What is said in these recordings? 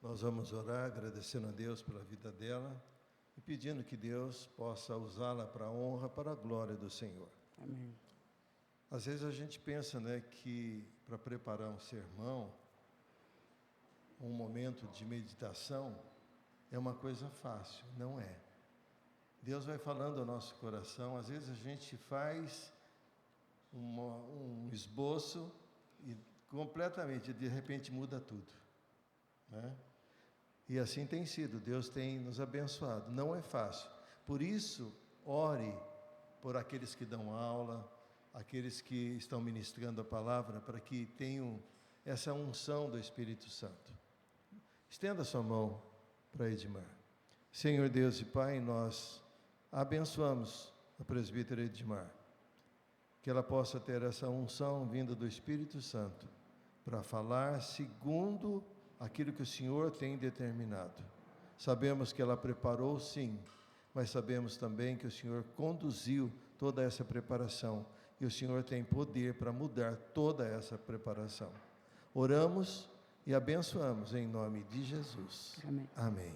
Nós vamos orar agradecendo a Deus pela vida dela e pedindo que Deus possa usá-la para a honra, para a glória do Senhor. Amém. Às vezes a gente pensa, que para preparar um sermão, um momento de meditação, é uma coisa fácil. Não é. Deus vai falando ao nosso coração. Às vezes a gente faz um esboço e completamente, de repente, muda tudo, né? E assim tem sido. Deus tem nos abençoado. Não é fácil. Por isso, ore por aqueles que dão aula, aqueles que estão ministrando a palavra, para que tenham essa unção do Espírito Santo. Estenda sua mão para Edmar. Senhor Deus e Pai, nós abençoamos a presbítera Edmar, que ela possa ter essa unção vinda do Espírito Santo, para falar segundo aquilo que o Senhor tem determinado. Sabemos que ela preparou, sim, mas sabemos também que o Senhor conduziu toda essa preparação, e o Senhor tem poder para mudar toda essa preparação. Oramos e abençoamos em nome de Jesus. Amém. Amém.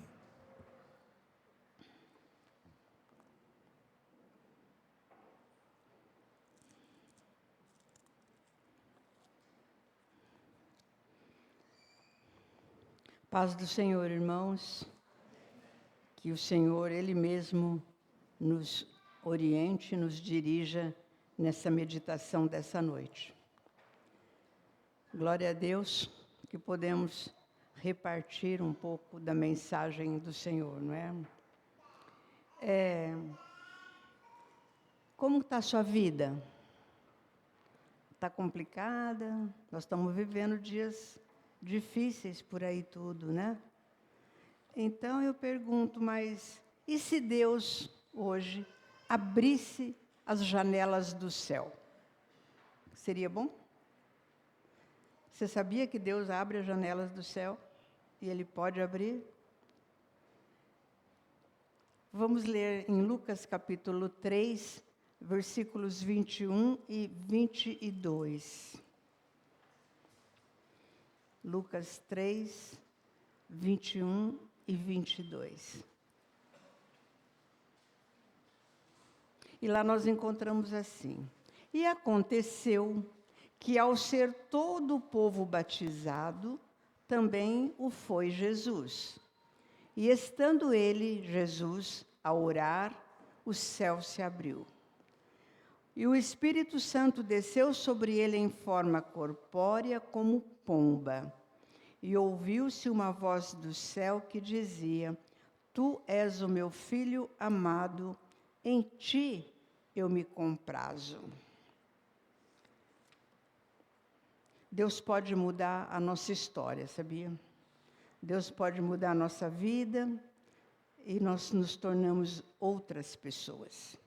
Paz do Senhor, irmãos. Que o Senhor, Ele mesmo, nos oriente, nos dirija nessa meditação dessa noite. Glória a Deus que podemos repartir um pouco da mensagem do Senhor, não é? Como está a sua vida? Está complicada? Nós estamos vivendo dias difíceis por aí tudo, né? Então eu pergunto, mas e se Deus hoje abrisse as janelas do céu? Seria bom? Você sabia que Deus abre as janelas do céu? E Ele pode abrir? Vamos ler em Lucas capítulo 3, versículos 21 e 22. Lucas 3, 21 e 22. E lá nós encontramos assim: e aconteceu que, ao ser todo o povo batizado, também o foi Jesus. E estando ele, Jesus, a orar, o céu se abriu. E o Espírito Santo desceu sobre ele em forma corpórea como pomba. E ouviu-se uma voz do céu que dizia: Tu és o meu filho amado, em ti eu me comprazo. Deus pode mudar a nossa história, sabia? Deus pode mudar a nossa vida e nós nos tornamos outras pessoas.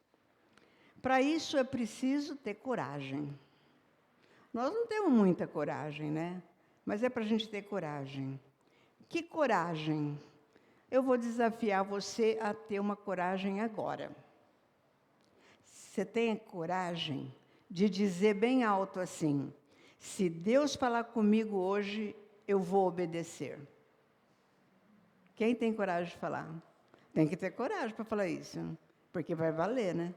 Para isso é preciso ter coragem. Nós não temos muita coragem, né? Mas é para a gente ter coragem. Que coragem? Eu vou desafiar você a ter uma coragem agora. Você tem coragem de dizer bem alto assim: se Deus falar comigo hoje, eu vou obedecer. Quem tem coragem de falar? Tem que ter coragem para falar isso, porque vai valer, né?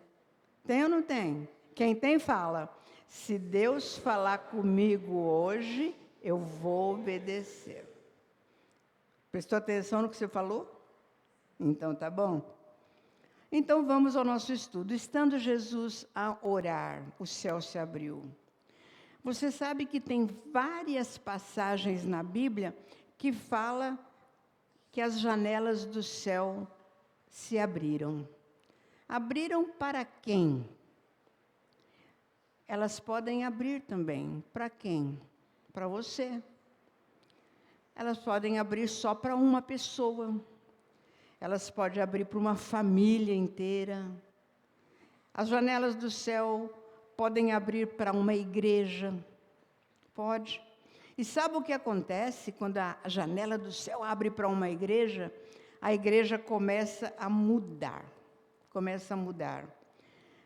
Tem ou não tem? Quem tem, fala: se Deus falar comigo hoje, eu vou obedecer. Prestou atenção no que você falou? Então tá bom. Então vamos ao nosso estudo. Estando Jesus a orar, o céu se abriu. Você sabe que tem várias passagens na Bíblia que fala que as janelas do céu se abriram. Abriram para quem? Elas podem abrir também. Para quem? Para você. Elas podem abrir só para uma pessoa. Elas podem abrir para uma família inteira. As janelas do céu podem abrir para uma igreja. Pode. E sabe o que acontece quando a janela do céu abre para uma igreja? A igreja começa a mudar. Começa a mudar.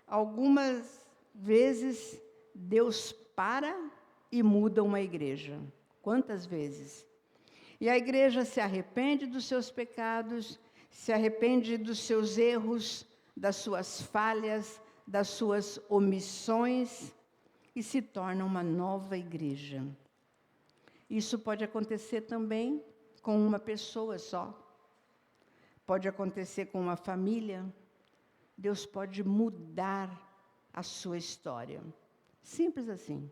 Algumas vezes Deus para e muda uma igreja. Quantas vezes? E a igreja se arrepende dos seus pecados, se arrepende dos seus erros, das suas falhas, das suas omissões, e se torna uma nova igreja. Isso pode acontecer também com uma pessoa só. Pode acontecer com uma família. Deus pode mudar a sua história. Simples assim.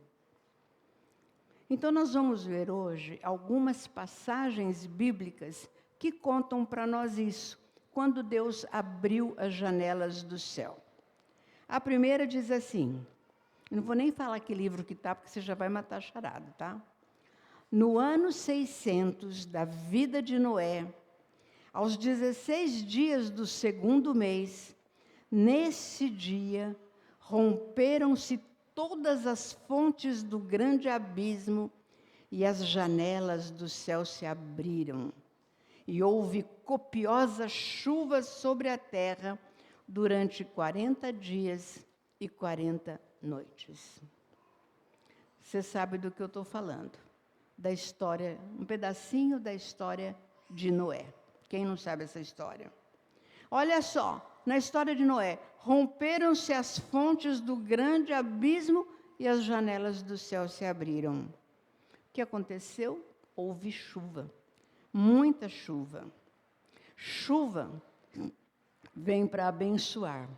Então, nós vamos ver hoje algumas passagens bíblicas que contam para nós isso, quando Deus abriu as janelas do céu. A primeira diz assim, eu não vou nem falar que livro que está, porque você já vai matar a charada, tá? No ano 600 da vida de Noé, aos 16 dias do 2º mês, nesse dia, romperam-se todas as fontes do grande abismo e as janelas do céu se abriram. E houve copiosa chuva sobre a terra durante 40 dias e 40 noites. Você sabe do que eu estou falando. Da história, um pedacinho da história de Noé. Quem não sabe essa história? Olha só, na história de Noé, romperam-se as fontes do grande abismo e as janelas do céu se abriram. O que aconteceu? Houve chuva, muita chuva. Chuva vem para abençoar,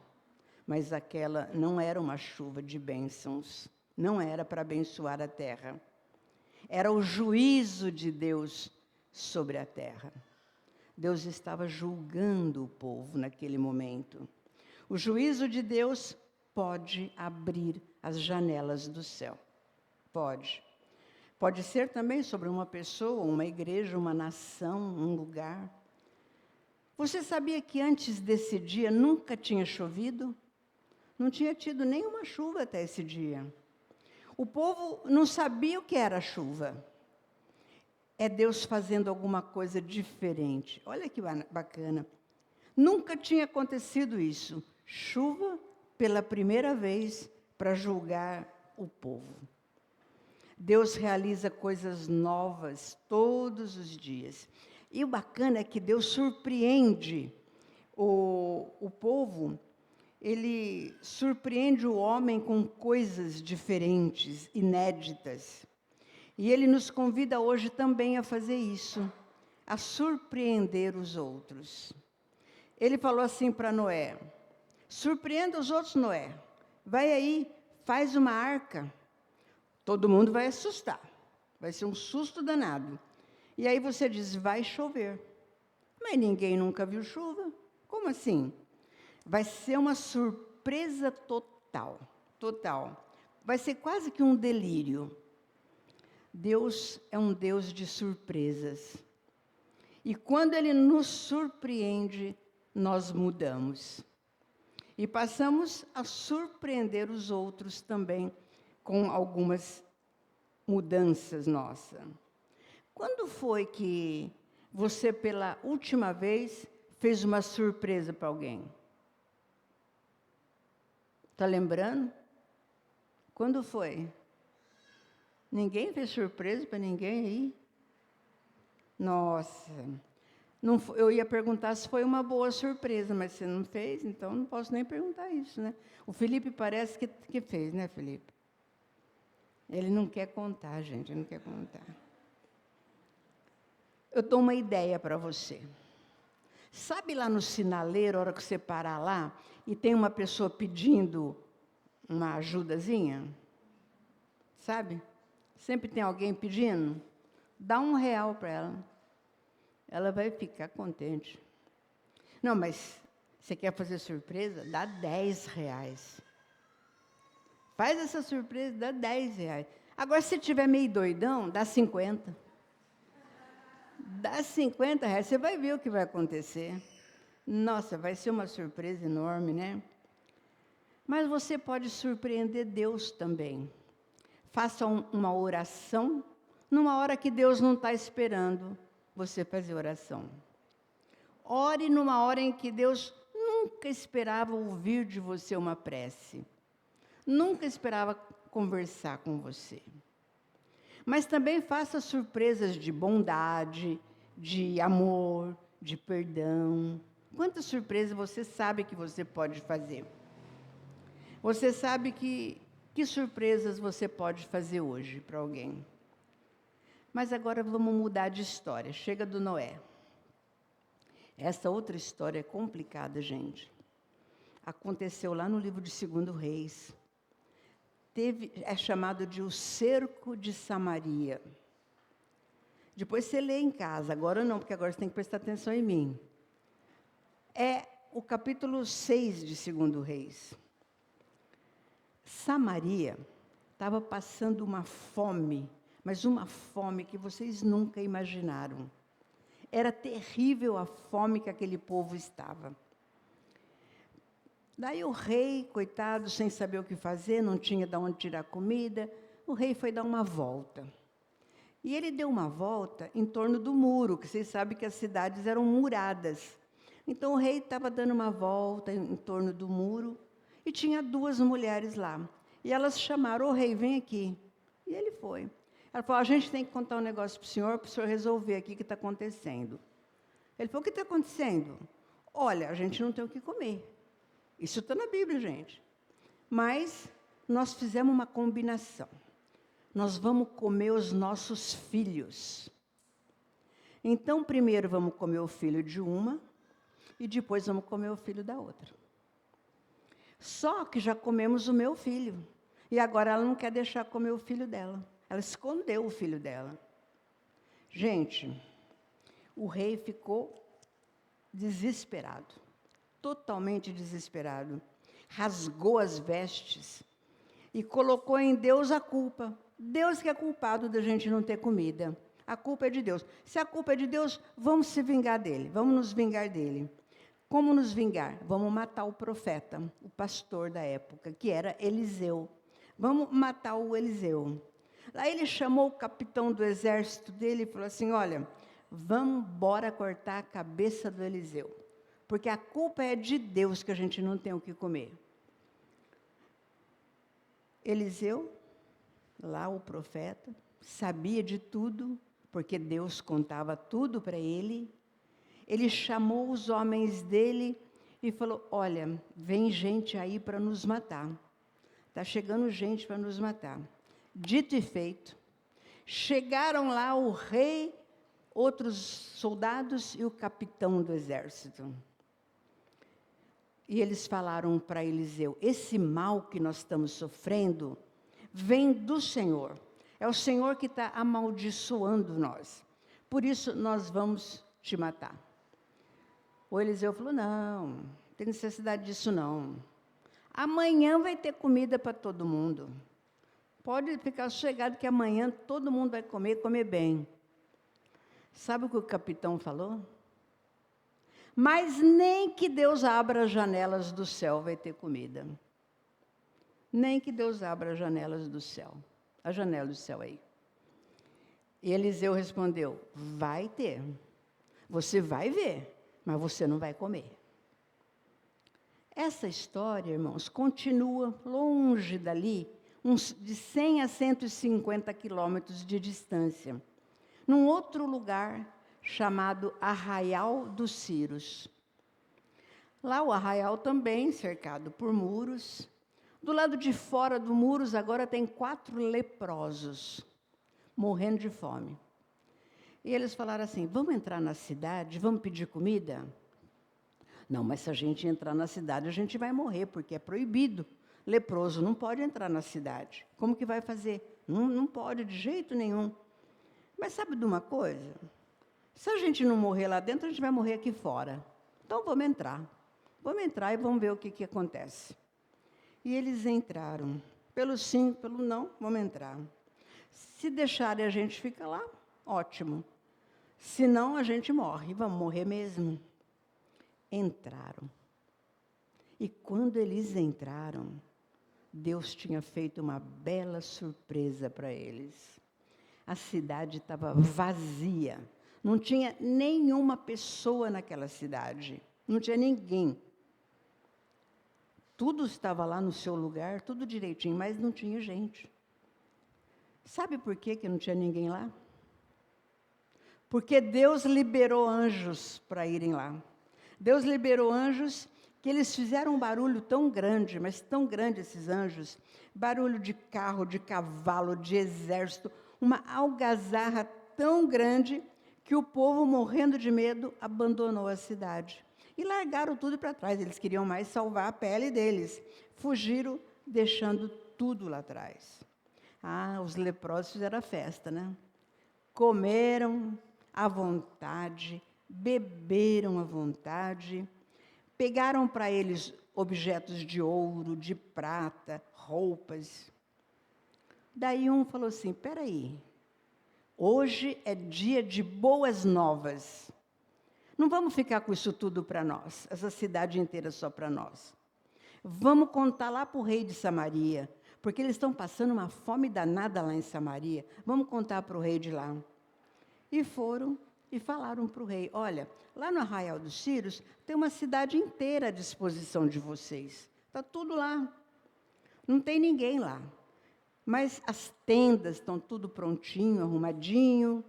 mas aquela não era uma chuva de bênçãos, não era para abençoar a terra. Era o juízo de Deus sobre a terra. Deus estava julgando o povo naquele momento. O juízo de Deus pode abrir as janelas do céu. Pode. Pode ser também sobre uma pessoa, uma igreja, uma nação, um lugar. Você sabia que antes desse dia nunca tinha chovido? Não tinha tido nenhuma chuva até esse dia. O povo não sabia o que era chuva. É Deus fazendo alguma coisa diferente. Olha que bacana. Nunca tinha acontecido isso. Chuva pela primeira vez para julgar o povo. Deus realiza coisas novas todos os dias. E o bacana é que Deus surpreende o povo, ele surpreende o homem com coisas diferentes, inéditas. E ele nos convida hoje também a fazer isso, a surpreender os outros. Ele falou assim para Noé, surpreenda os outros, Noé. Vai aí, faz uma arca. Todo mundo vai assustar. Vai ser um susto danado. E aí você diz, vai chover. Mas ninguém nunca viu chuva. Como assim? Vai ser uma surpresa total. Total. Vai ser quase que um delírio. Deus é um Deus de surpresas. E quando Ele nos surpreende, nós mudamos. E passamos a surpreender os outros também com algumas mudanças nossas. Quando foi que você, pela última vez, fez uma surpresa para alguém? Está lembrando? Quando foi? Ninguém fez surpresa para ninguém aí? Nossa, não, eu ia perguntar se foi uma boa surpresa, mas você não fez, então não posso nem perguntar isso, né? O Felipe parece que fez, né, Felipe? Ele não quer contar, gente, ele não quer contar. Eu dou uma ideia para você. Sabe lá no sinaleiro, a hora que você parar lá, e tem uma pessoa pedindo uma ajudazinha? Sabe? Sempre tem alguém pedindo? Dá R$1 para ela. Ela vai ficar contente. Não, mas você quer fazer surpresa? Dá R$10. Faz essa surpresa, dá R$10. Agora, se tiver meio doidão, dá 50. Dá R$50, você vai ver o que vai acontecer. Nossa, vai ser uma surpresa enorme, né? Mas você pode surpreender Deus também. Faça uma oração, numa hora que Deus não está esperando você fazer oração. Ore numa hora em que Deus nunca esperava ouvir de você uma prece. Nunca esperava conversar com você. Mas também faça surpresas de bondade, de amor, de perdão. Quantas surpresas você sabe que você pode fazer? Você sabe que surpresas você pode fazer hoje para alguém? Mas agora vamos mudar de história. Chega do Noé. Essa outra história é complicada, gente. Aconteceu lá no livro de 2 Reis. É chamado de o cerco de Samaria. Depois você lê em casa, agora não, porque agora você tem que prestar atenção em mim. É o capítulo 6 de 2 Reis. Samaria estava passando uma fome, mas uma fome que vocês nunca imaginaram. Era terrível a fome que aquele povo estava. Daí o rei, coitado, sem saber o que fazer, não tinha de onde tirar comida, o rei foi dar uma volta. E ele deu uma volta em torno do muro, que vocês sabem que as cidades eram muradas. Então o rei estava dando uma volta em torno do muro e tinha 2 mulheres lá. E elas chamaram: "Ô rei, vem aqui." E ele foi. Ela falou: "A gente tem que contar um negócio para o senhor resolver aqui o que está acontecendo." Ele falou: "O que está acontecendo?" "Olha, a gente não tem o que comer." Isso está na Bíblia, gente. Mas nós fizemos uma combinação. Nós vamos comer os nossos filhos. Então, primeiro vamos comer o filho de uma e depois vamos comer o filho da outra. Só que já comemos o meu filho. E agora ela não quer deixar comer o filho dela. Ela escondeu o filho dela. Gente, o rei ficou desesperado. Totalmente desesperado. Rasgou as vestes e colocou em Deus a culpa. Deus que é culpado da gente não ter comida. A culpa é de Deus. Se a culpa é de Deus, vamos se vingar dele. Vamos nos vingar dele. Como nos vingar? Vamos matar o profeta, o pastor da época, que era Eliseu. Vamos matar o Eliseu. Aí ele chamou o capitão do exército dele e falou assim: "Olha, vamos embora cortar a cabeça do Eliseu. Porque a culpa é de Deus que a gente não tem o que comer." Eliseu, lá o profeta, sabia de tudo, porque Deus contava tudo para ele. Ele chamou os homens dele e falou: "Olha, vem gente aí para nos matar. Está chegando gente para nos matar." Dito e feito, chegaram lá o rei, outros soldados e o capitão do exército. E eles falaram para Eliseu: "Esse mal que nós estamos sofrendo vem do Senhor. É o Senhor que está amaldiçoando nós. Por isso nós vamos te matar." O Eliseu falou: "Não tem necessidade disso não. Amanhã vai ter comida para todo mundo. Pode ficar sossegado que amanhã todo mundo vai comer bem." Sabe o que o capitão falou? "Mas nem que Deus abra as janelas do céu vai ter comida." Nem que Deus abra as janelas do céu. A janela do céu aí. E Eliseu respondeu: "Vai ter. Você vai ver, mas você não vai comer." Essa história, irmãos, continua longe dali, de 100 a 150 quilômetros de distância, num outro lugar chamado Arraial dos Círios. Lá o arraial também cercado por muros. Do lado de fora dos muros agora tem 4 leprosos, morrendo de fome. E eles falaram assim: "Vamos entrar na cidade, vamos pedir comida?" "Não, mas se a gente entrar na cidade, a gente vai morrer, porque é proibido. Leproso não pode entrar na cidade. Como que vai fazer? Não pode de jeito nenhum." "Mas sabe de uma coisa? Se a gente não morrer lá dentro, a gente vai morrer aqui fora. Então vamos entrar. Vamos entrar e vamos ver o que acontece." E eles entraram. Pelo sim, pelo não, vamos entrar. Se deixarem a gente ficar lá, ótimo. Se não, a gente morre. Vamos morrer mesmo. Entraram. E quando eles entraram, Deus tinha feito uma bela surpresa para eles. A cidade estava vazia. Não tinha nenhuma pessoa naquela cidade. Não tinha ninguém. Tudo estava lá no seu lugar, tudo direitinho, mas não tinha gente. Sabe por que não tinha ninguém lá? Porque Deus liberou anjos para irem lá. Deus liberou anjos que eles fizeram um barulho tão grande, mas tão grande esses anjos, barulho de carro, de cavalo, de exército, uma algazarra tão grande que o povo, morrendo de medo, abandonou a cidade. E largaram tudo para trás, eles queriam mais salvar a pele deles. Fugiram, deixando tudo lá atrás. Ah, os leprosos fizeram a festa, né? Comeram à vontade, beberam à vontade, pegaram para eles objetos de ouro, de prata, roupas. Daí um falou assim, espera aí, hoje é dia de boas novas. Não vamos ficar com isso tudo para nós, essa cidade inteira só para nós. Vamos contar lá para o rei de Samaria, porque eles estão passando uma fome danada lá em Samaria. Vamos contar para o rei de lá. E foram e falaram para o rei, olha, lá no Arraial dos Círios tem uma cidade inteira à disposição de vocês. Está tudo lá. Não tem ninguém lá. Mas as tendas estão tudo prontinho, arrumadinho.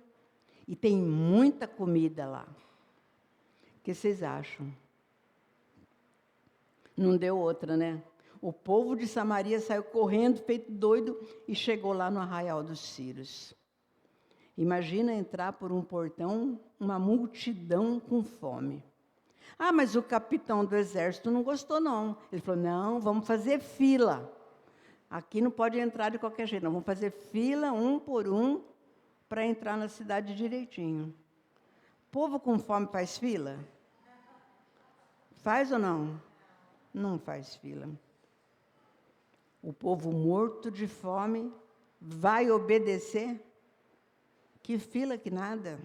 E tem muita comida lá. O que vocês acham? Não deu outra, né? O povo de Samaria saiu correndo, feito doido, e chegou lá no Arraial dos Círios. Imagina entrar por um portão, uma multidão com fome. Ah, mas o capitão do exército não gostou, não. Ele falou, não, vamos fazer fila. Aqui não pode entrar de qualquer jeito, não. Vamos fazer fila, um por um, para entrar na cidade direitinho. Povo com fome faz fila? Faz ou não? Não faz fila. O povo morto de fome vai obedecer? Que fila que nada.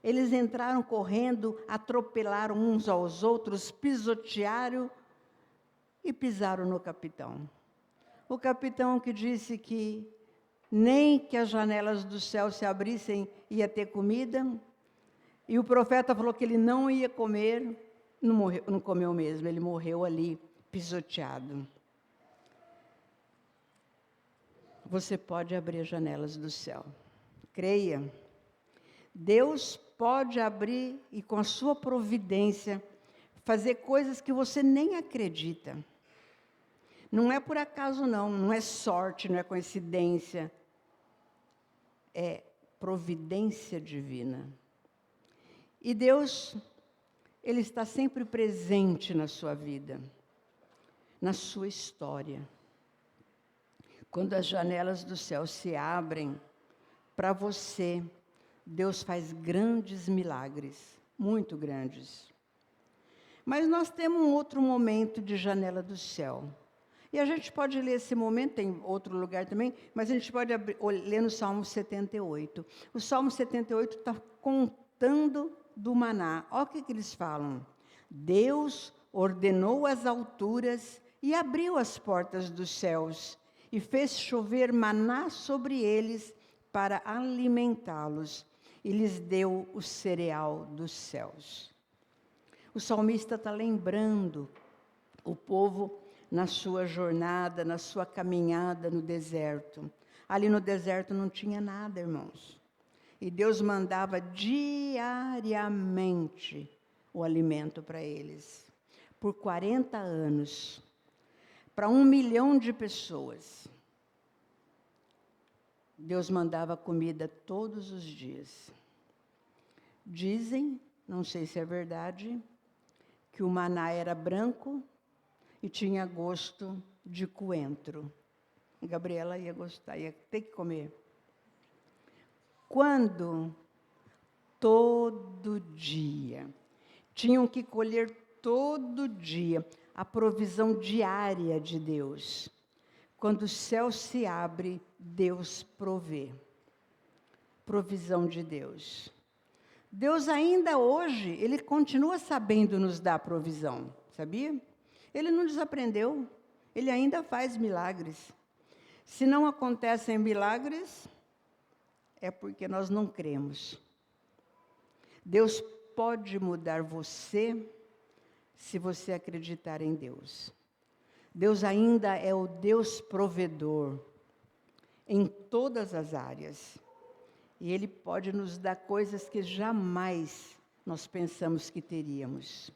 Eles entraram correndo, atropelaram uns aos outros, pisotearam e pisaram no capitão. O capitão que disse que nem que as janelas do céu se abrissem ia ter comida, e o profeta falou que ele não ia comer, não comeu mesmo, ele morreu ali, pisoteado. Você pode abrir as janelas do céu. Creia. Deus pode abrir e, com a sua providência, fazer coisas que você nem acredita. Não é por acaso, não é sorte, não é coincidência. É providência divina. E Deus, Ele está sempre presente na sua vida, na sua história. Quando as janelas do céu se abrem para você, Deus faz grandes milagres, muito grandes. Mas nós temos um outro momento de janela do céu. E a gente pode ler esse momento, tem outro lugar também, mas a gente pode ler no Salmo 78. O Salmo 78 está contando do maná. Olha o que eles falam. Deus ordenou as alturas e abriu as portas dos céus e fez chover maná sobre eles para alimentá-los, e lhes deu o cereal dos céus. O salmista está lembrando o povo na sua jornada, na sua caminhada no deserto. Ali no deserto não tinha nada, irmãos. E Deus mandava diariamente o alimento para eles. Por 40 anos. Para 1 milhão de pessoas. Deus mandava comida todos os dias. Dizem, não sei se é verdade, que o maná era branco e tinha gosto de coentro. A Gabriela ia gostar, ia ter que comer. Quando todo dia, tinham que colher todo dia a provisão diária de Deus. Quando o céu se abre, Deus provê. Provisão de Deus. Deus ainda hoje, Ele continua sabendo nos dar provisão, sabia? Ele não desaprendeu, Ele ainda faz milagres. Se não acontecem milagres, é porque nós não cremos. Deus pode mudar você, se você acreditar em Deus. Deus ainda é o Deus provedor. em todas as áreas. E Ele pode nos dar coisas que jamais nós pensamos que teríamos.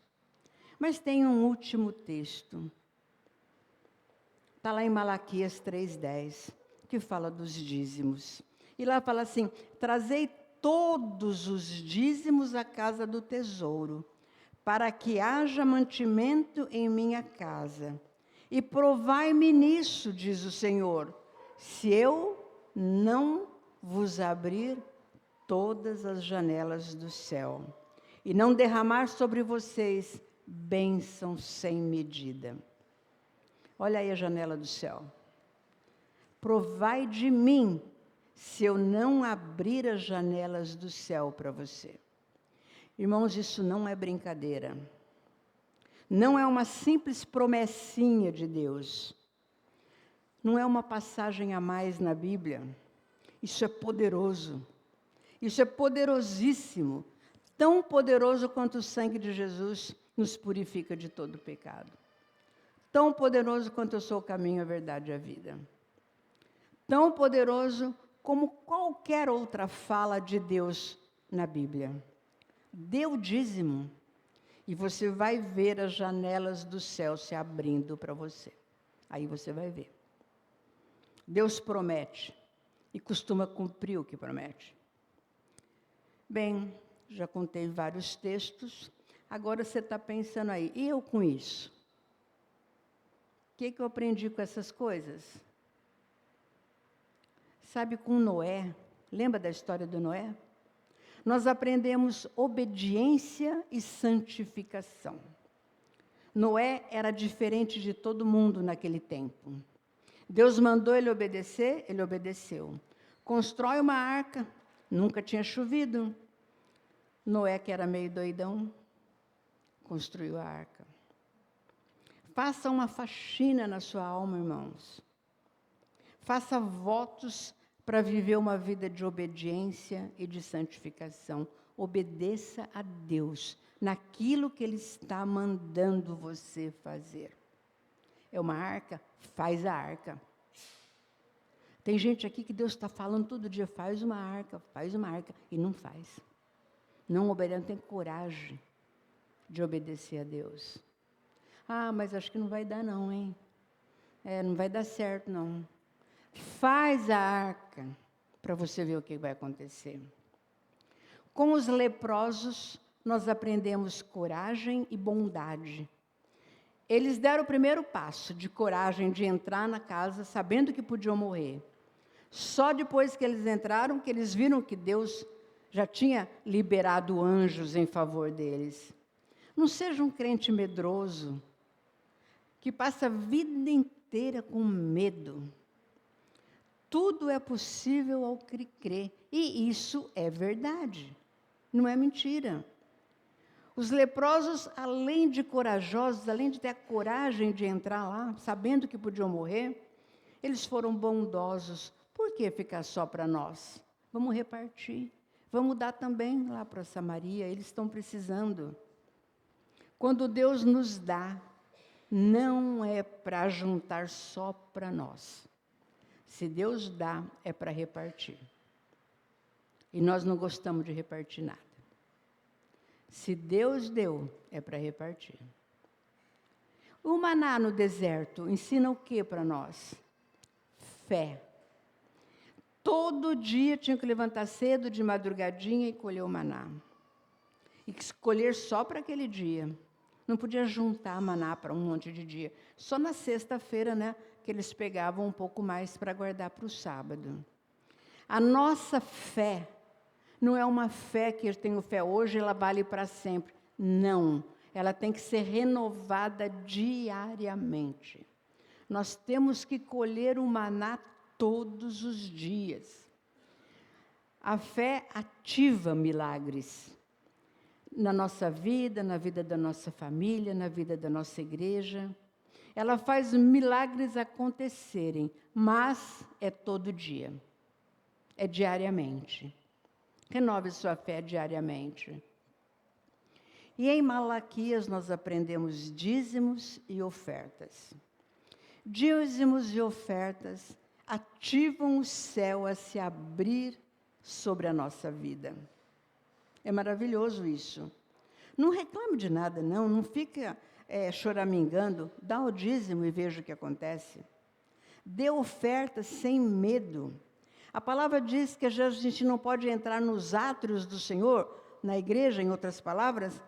Mas tem um último texto. Está lá em Malaquias 3:10, que fala dos dízimos. E lá fala assim: trazei todos os dízimos à casa do tesouro, para que haja mantimento em minha casa. E provai-me nisso, diz o Senhor, se eu não vos abrir todas as janelas do céu, e não derramar sobre vocês bênçãos sem medida. Olha aí a janela do céu. Provai de mim, se eu não abrir as janelas do céu para você. Irmãos, isso não é brincadeira. Não é uma simples promessinha de Deus. Não é uma passagem a mais na Bíblia. Isso é poderoso. Isso é poderosíssimo. Tão poderoso quanto o sangue de Jesus nos purifica de todo pecado. Tão poderoso quanto eu sou o caminho, a verdade e a vida. Tão poderoso como qualquer outra fala de Deus na Bíblia. Dê o dízimo e você vai ver as janelas do céu se abrindo para você. Aí você vai ver. Deus promete e costuma cumprir o que promete. Bem, já contei vários textos. Agora você está pensando aí, e eu com isso? O que eu aprendi com essas coisas? Sabe, com Noé, lembra da história do Noé? Nós aprendemos obediência e santificação. Noé era diferente de todo mundo naquele tempo. Deus mandou ele obedecer, ele obedeceu. Constrói uma arca, nunca tinha chovido. Noé, que era meio doidão, construiu a arca. Faça uma faxina na sua alma, irmãos. Faça votos para viver uma vida de obediência e de santificação. Obedeça a Deus naquilo que Ele está mandando você fazer. É uma arca? Faz a arca. Tem gente aqui que Deus está falando todo dia, faz uma arca, e não faz. Não obedece, não tem coragem de obedecer a Deus. Ah, mas acho que não vai dar não, hein? Não vai dar certo, não. Faz a arca para você ver o que vai acontecer. Com os leprosos, nós aprendemos coragem e bondade. Eles deram o primeiro passo de coragem de entrar na casa, sabendo que podiam morrer. Só depois que eles entraram, que eles viram que Deus já tinha liberado anjos em favor deles. Não seja um crente medroso, que passa a vida inteira com medo. Tudo é possível ao que crê. E isso é verdade. Não é mentira. Os leprosos, além de corajosos, além de ter a coragem de entrar lá, sabendo que podiam morrer, eles foram bondosos. Por que ficar só para nós? Vamos repartir. Vamos dar também lá para Samaria, eles estão precisando. Quando Deus nos dá, não é para juntar só para nós. Se Deus dá, é para repartir. E nós não gostamos de repartir nada. Se Deus deu, é para repartir. O maná no deserto ensina o que para nós? Fé. Todo dia tinha que levantar cedo, de madrugadinha, e colher o maná. E escolher só para aquele dia. Não podia juntar maná para um monte de dia. Só na sexta-feira, né, que eles pegavam um pouco mais para guardar para o sábado. A nossa fé não é uma fé que eu tenho fé hoje, ela vale para sempre. Não, ela tem que ser renovada diariamente. Nós temos que colher o maná todos os dias. A fé ativa milagres na nossa vida, na vida da nossa família, na vida da nossa igreja. Ela faz milagres acontecerem, mas é todo dia, é diariamente. Renove sua fé diariamente. E em Malaquias nós aprendemos dízimos e ofertas. Dízimos e ofertas ativam o céu a se abrir sobre a nossa vida. É maravilhoso isso. Não reclame de nada, não fica choramingando. Dá o dízimo e veja o que acontece. Dê oferta sem medo. A palavra diz que a gente não pode entrar nos átrios do Senhor, na igreja, em outras palavras,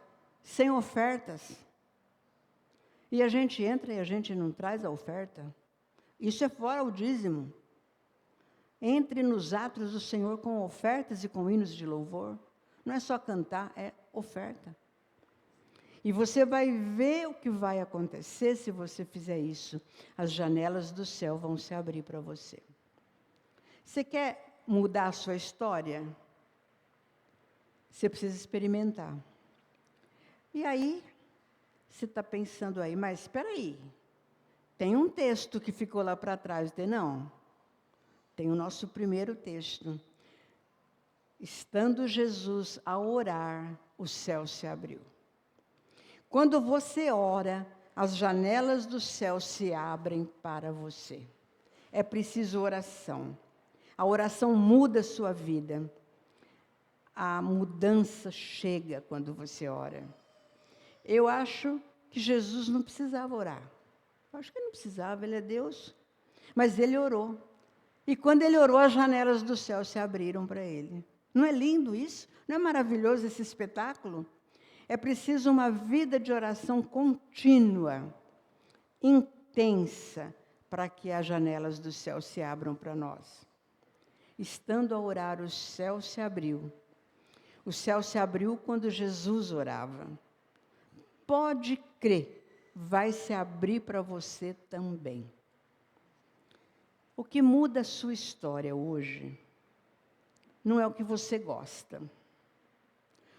sem ofertas. E a gente entra e a gente não traz a oferta. Isso é fora o dízimo. Entre nos átrios do Senhor com ofertas e com hinos de louvor. Não é só cantar, é oferta. E você vai ver o que vai acontecer se você fizer isso. As janelas do céu vão se abrir para você. Você quer mudar a sua história? Você precisa experimentar. E aí, você está pensando aí, mas espera aí. Tem um texto que ficou lá para trás, não? Tem o nosso primeiro texto. Estando Jesus a orar, o céu se abriu. Quando você ora, as janelas do céu se abrem para você. É preciso oração. A oração muda a sua vida. A mudança chega quando você ora. Eu acho que Jesus não precisava orar. Eu acho que ele não precisava, ele é Deus. Mas ele orou. E quando ele orou, as janelas do céu se abriram para ele. Não é lindo isso? Não é maravilhoso esse espetáculo? É preciso uma vida de oração contínua, intensa, para que as janelas do céu se abram para nós. Estando a orar, o céu se abriu. O céu se abriu quando Jesus orava. Pode crer, vai se abrir para você também. O que muda a sua história hoje não é o que você gosta.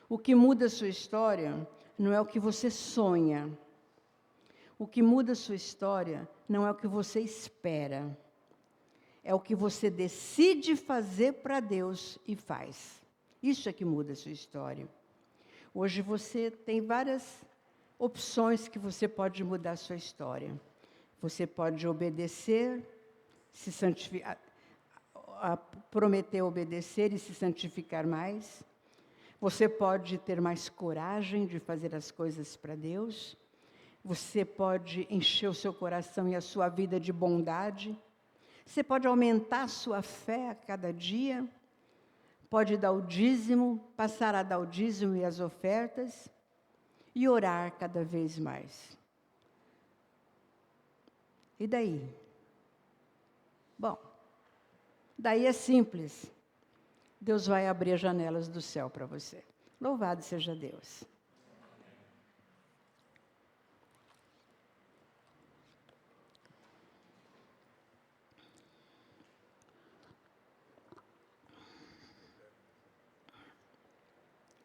O que muda a sua história não é o que você sonha. O que muda a sua história não é o que você espera. É o que você decide fazer para Deus e faz. Isso é que muda a sua história. Hoje você tem várias opções que você pode mudar a sua história. Você pode obedecer, se santificar, prometer obedecer e se santificar mais. Você pode ter mais coragem de fazer as coisas para Deus. Você pode encher o seu coração e a sua vida de bondade. Você pode aumentar a sua fé a cada dia. Pode dar o dízimo, passar a dar o dízimo e as ofertas. E orar cada vez mais. E daí? Bom, daí é simples. Deus vai abrir as janelas do céu para você. Louvado seja Deus.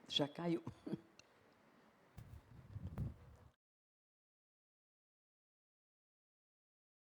Já caiu.